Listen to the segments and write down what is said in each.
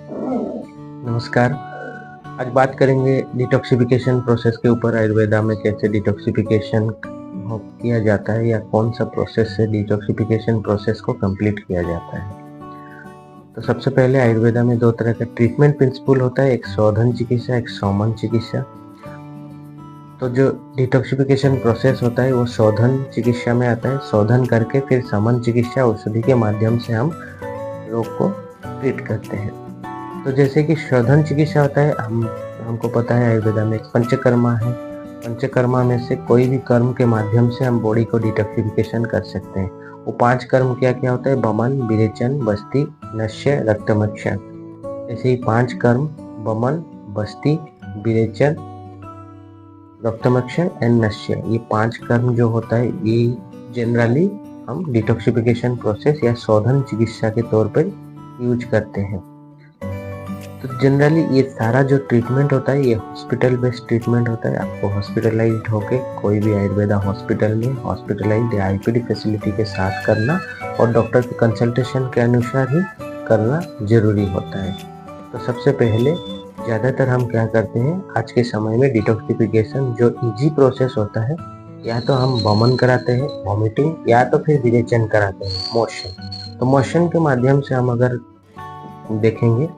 नमस्कार। आज बात करेंगे डिटॉक्सिफिकेशन प्रोसेस के ऊपर। आयुर्वेदा में कैसे डिटॉक्सिफिकेशन किया जाता है या कौन सा प्रोसेस से डिटॉक्सिफिकेशन प्रोसेस को कंप्लीट किया जाता है। तो सबसे पहले आयुर्वेदा में दो तरह का ट्रीटमेंट प्रिंसिपल होता है, एक शोधन चिकित्सा, एक शमन चिकित्सा। तो जो डिटॉक्सिफिकेशन प्रोसेस होता है वो शोधन चिकित्सा में आता है। शोधन करके फिर शमन चिकित्सा औषधि के माध्यम से हम रोग को ट्रीट करते हैं। तो जैसे कि शोधन चिकित्सा होता है, हमको पता है आयुर्वेदा में एक पंचकर्मा है। पंचकर्मा में से कोई भी कर्म के माध्यम से हम बॉडी को डिटॉक्सिफिकेशन कर सकते हैं। वो 5 कर्म क्या क्या होता है? बमन, विरेचन, बस्ती, नश्य, रक्तमक्षण। ऐसे ही 5 कर्म बमन, बस्ती, विरेचन, रक्तमक्षण एंड नश्य, ये 5 कर्म जो होता है ये जनरली हम डिटॉक्सिफिकेशन प्रोसेस या शोधन चिकित्सा के तौर पर यूज करते हैं। तो जनरली ये सारा जो ट्रीटमेंट होता है ये हॉस्पिटल बेस्ड ट्रीटमेंट होता है। आपको हॉस्पिटलाइज्ड होके कोई भी आयुर्वेदा हॉस्पिटल में हॉस्पिटलाइज्ड या आईपीडी फैसिलिटी के साथ करना और डॉक्टर के कंसल्टेशन के अनुसार ही करना जरूरी होता है। तो सबसे पहले ज़्यादातर हम क्या करते हैं आज के समय में, डिटॉक्सिफिकेशन जो इजी प्रोसेस होता है, या तो हम वमन कराते हैं, वॉमिटिंग, या तो फिर विरेचन कराते हैं, मोशन। तो मोशन के माध्यम से हम अगर देखेंगे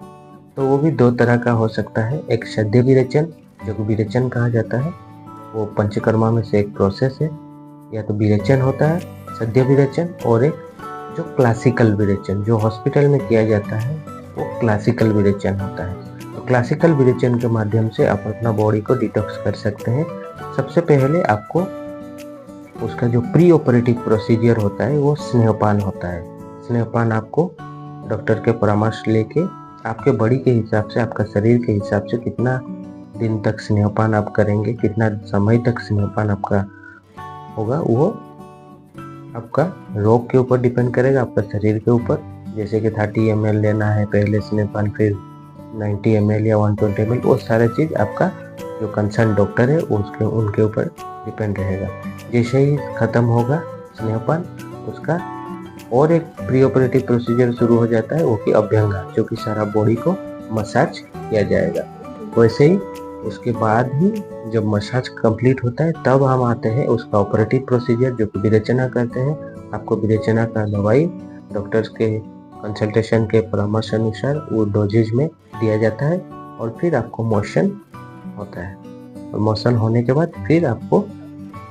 तो वो भी 2 तरह का हो सकता है। एक सद्य विरेचन, जो कि विरेचन कहा जाता है, वो पंचकर्मा में से एक प्रोसेस है। या तो विरेचन होता है सद्य विरेचन, और एक जो क्लासिकल विरेचन जो हॉस्पिटल में किया जाता है वो क्लासिकल विरेचन होता है। तो क्लासिकल विरेचन के माध्यम से आप अपना बॉडी को डिटॉक्स कर सकते हैं। सबसे पहले आपको उसका जो प्री ऑपरेटिव प्रोसीजर होता है वो स्नेहपान होता है। स्नेहपान आपको डॉक्टर के परामर्श लेके आपके बॉडी के हिसाब से, आपका शरीर के हिसाब से कितना दिन तक स्नेहपान आप करेंगे, कितना समय तक स्नेहपान आपका होगा, वो आपका रोग के ऊपर डिपेंड करेगा, आपका शरीर के ऊपर। जैसे कि 30 ml लेना है पहले स्नेहपान, फिर 90 ml या 120 ml, वो सारा चीज़ आपका जो कंसर्न डॉक्टर है उनके ऊपर डिपेंड रहेगा। जैसे ही ख़त्म होगा स्नेहपान, उसका और एक प्री ऑपरेटिव प्रोसीजर शुरू हो जाता है, वो कि अभ्यंगा, जो कि सारा बॉडी को मसाज किया जाएगा। वैसे ही उसके बाद ही जब मसाज कंप्लीट होता है तब हम आते हैं उसका ऑपरेटिव प्रोसीजर, जो कि विरेचना करते हैं। आपको विरेचना का दवाई डॉक्टर्स के कंसल्टेशन के परामर्श अनुसार वो डोजेज में दिया जाता है, और फिर आपको मोशन होता है। और मोशन होने के बाद फिर आपको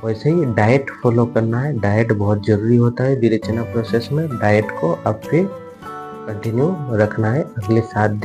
वैसे ही डाइट फॉलो करना है। डाइट बहुत ज़रूरी होता है विरेचना प्रोसेस में। डाइट को अब फिर कंटिन्यू रखना है अगले 7 दिन।